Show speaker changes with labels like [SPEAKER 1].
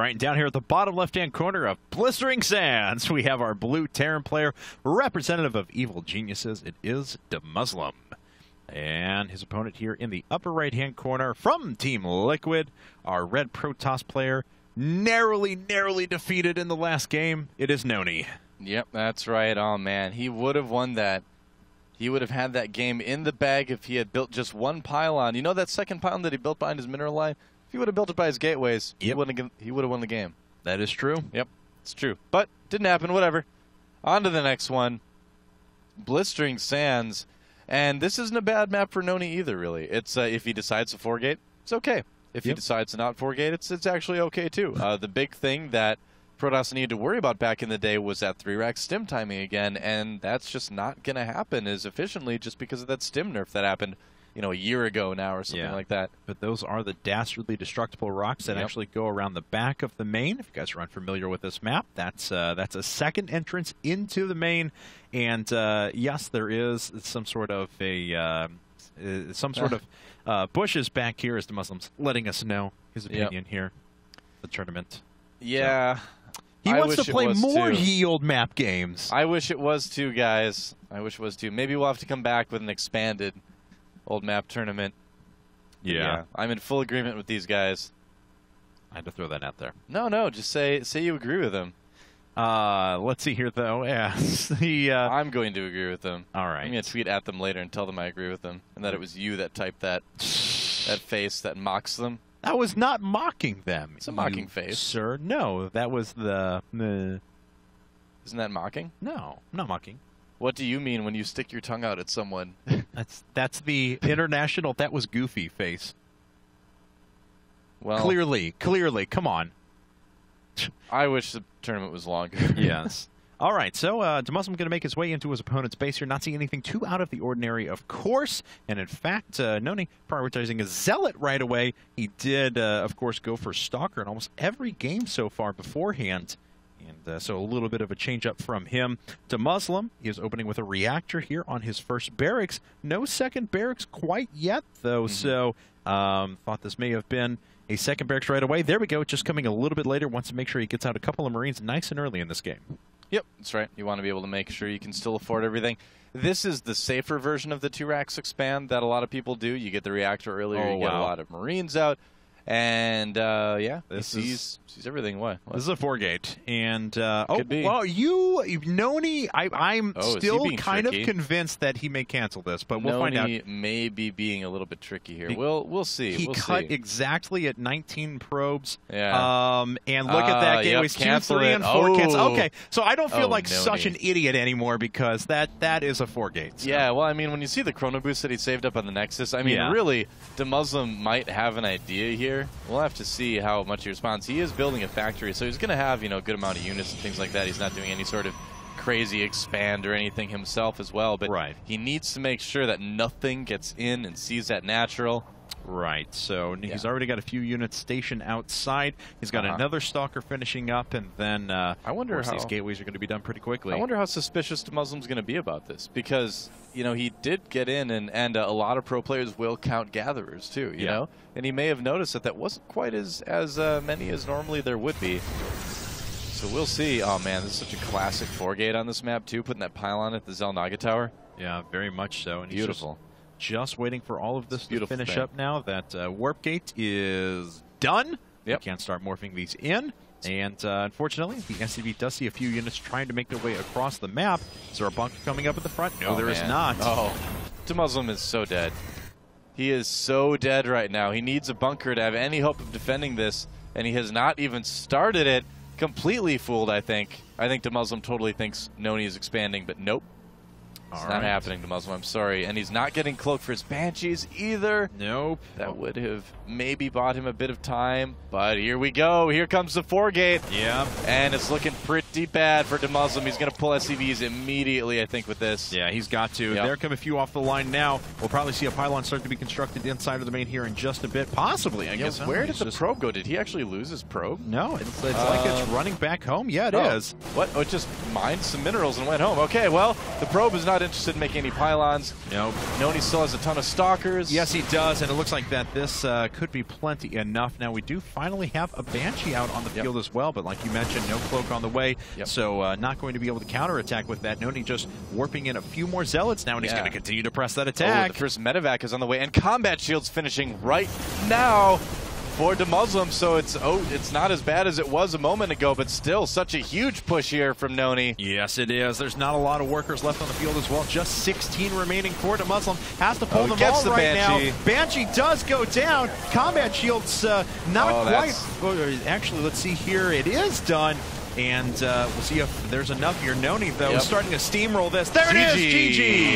[SPEAKER 1] right, down here at the bottom left-hand corner of Blistering Sands, we have our blue Terran player, representative of Evil Geniuses. It is DeMusliM. And his opponent here in the upper right-hand corner from Team Liquid, our red Protoss player, narrowly defeated in the last game. It is NonY.
[SPEAKER 2] Yep, that's right. Oh, man, he would have won that. He would have had that game in the bag if he had built just one pylon. You know that second pylon that he built behind his mineral line? If he would have built it by his gateways, he would have won the game.
[SPEAKER 1] That is true.
[SPEAKER 2] Yep, it's true. But didn't happen, whatever. On to the next one. Blistering Sands. And this isn't a bad map for NonY either, really. It's if he decides to 4-gate, it's okay. If he decides to not 4-gate, it's actually okay, too. The big thing that Protoss needed to worry about back in the day was that 3-rack stim timing again, and that's just not going to happen as efficiently just because of that stim nerf that happened, you know, a year ago now or something like that.
[SPEAKER 1] But those are the dastardly destructible rocks that actually go around the back of the main. If you guys are unfamiliar with this map, that's a second entrance into the main, and yes, there is some sort of a bushes back here, as DeMusliM's letting us know his opinion here. The tournament.
[SPEAKER 2] Yeah.
[SPEAKER 1] So, he wants to play more yield map games.
[SPEAKER 2] I wish it was too, guys. I wish it was too. Maybe we'll have to come back with an expanded old map tournament. Yeah. I'm in full agreement with these guys.
[SPEAKER 1] I had to throw that out there.
[SPEAKER 2] No, just say you agree with them.
[SPEAKER 1] Let's see here, though. Yeah,
[SPEAKER 2] I'm going to agree with them.
[SPEAKER 1] All right.
[SPEAKER 2] I'm going to tweet at them later and tell them I agree with them, and that it was you that typed that face that mocks them.
[SPEAKER 1] That was not mocking them.
[SPEAKER 2] It's a mocking face.
[SPEAKER 1] Sir, no, that was the...
[SPEAKER 2] Isn't that mocking?
[SPEAKER 1] No, not mocking.
[SPEAKER 2] What do you mean when you stick your tongue out at someone?
[SPEAKER 1] That's the international, that was goofy face.
[SPEAKER 2] Well,
[SPEAKER 1] clearly, come on.
[SPEAKER 2] I wish the tournament was longer.
[SPEAKER 1] Yes. All right, so DeMusliM going to make his way into his opponent's base here, not seeing anything too out of the ordinary, of course. And in fact, NonY prioritizing a Zealot right away. He did, of course, go for Stalker in almost every game so far beforehand. And so a little bit of a change-up from him. DeMusliM, he is opening with a Reactor here on his first barracks. No second barracks quite yet, though, so thought this may have been a second barracks right away. There we go, just coming a little bit later. Wants to make sure he gets out a couple of Marines nice and early in this game.
[SPEAKER 2] Yep, that's right. You want to be able to make sure you can still afford everything. This is the safer version of the 2-racks expand that a lot he get the Reactor earlier, you get a lot of Marines out. And, yeah, this sees everything. What?
[SPEAKER 1] This is a 4-gate. And,
[SPEAKER 2] Could be.
[SPEAKER 1] well, NonY, I'm still kind of convinced that he may cancel this, but we'll find out.
[SPEAKER 2] NonY may be being a little bit tricky here. We'll see.
[SPEAKER 1] He cut exactly at 19 probes.
[SPEAKER 2] Yeah.
[SPEAKER 1] And look at that. Gateways 2, 3, and 4 cancel. Okay, so I don't feel like such an idiot anymore because that is a 4-gate. So.
[SPEAKER 2] Yeah, well, I mean, when you see the Chrono Boost that he saved up on the Nexus, I mean, really, DeMusliM might have an idea here. We'll have to see how much he responds. He is building a factory, so he's going to have, a good amount of units and things like that. He's not doing any sort of crazy expand or anything himself as well, but he needs to make sure that nothing gets in and sees that natural.
[SPEAKER 1] Right, so he's already got a few units stationed outside. He's got another Stalker finishing up, and then I
[SPEAKER 2] wonder how
[SPEAKER 1] these gateways are going to be done pretty quickly.
[SPEAKER 2] I wonder how suspicious DeMusliM's going to be about this, because he did get in, and a lot of pro players will count gatherers too. You know, and he may have noticed that wasn't quite as many as normally there would be. So we'll see. Oh man, this is such a classic 4-gate on this map too, putting that pylon at the Zelnaga Tower.
[SPEAKER 1] Yeah, very much so. And
[SPEAKER 2] beautiful.
[SPEAKER 1] Just waiting for all of this to finish up now. That warp gate is done. You can't start morphing these in. And unfortunately, the SCV does see a few units trying to make their way across the map. Is there a bunker coming up at the front? No, there is not.
[SPEAKER 2] Oh, DeMusliM is so dead. He is so dead right now. He needs a bunker to have any hope of defending this, and he has not even started it. Completely fooled, I think. I think DeMusliM totally thinks NonY is expanding, but nope. It's not happening, DeMusliM. I'm sorry. And he's not getting cloaked for his Banshees either.
[SPEAKER 1] Nope.
[SPEAKER 2] That would have maybe bought him a bit of time. But here we go. Here comes the 4-gate.
[SPEAKER 1] Yeah.
[SPEAKER 2] And it's looking pretty bad for DeMusliM. He's going to pull SCVs immediately, I think, with this.
[SPEAKER 1] Yeah, he's got to. There come a few off the line now. We'll probably see a pylon start to be constructed inside of the main here in just a bit. Possibly, I guess.
[SPEAKER 2] Where did the probe go? Did he actually lose his probe?
[SPEAKER 1] No, it's like it's running back home. Yeah, it is.
[SPEAKER 2] What? Oh, it just mined some minerals and went home. Okay, well, the probe is not not interested in making any pylons.
[SPEAKER 1] Nope.
[SPEAKER 2] NonY still has a ton of stalkers.
[SPEAKER 1] Yes, he does, and it looks like that this could be plenty enough. Now, we do finally have a Banshee out on the field as well, but like you mentioned, no cloak on the way, so not going to be able to counterattack with that. NonY just warping in a few more Zealots now, and he's going to continue to press that attack.
[SPEAKER 2] Oh, the first medevac is on the way, and combat shields finishing right now for DeMusliM, so it's not as bad as it was a moment ago, but still such a huge push here from NonY.
[SPEAKER 1] Yes, it is. There's not a lot of workers left on the field as well. Just 16 remaining for DeMusliM. Has to pull them all
[SPEAKER 2] the
[SPEAKER 1] right
[SPEAKER 2] Banshee.
[SPEAKER 1] now. Banshee does go down. Combat shields not quite. Actually, let's see here. It is done. And we'll see if there's enough here. NonY, though, is starting to steamroll this. There it is, GG.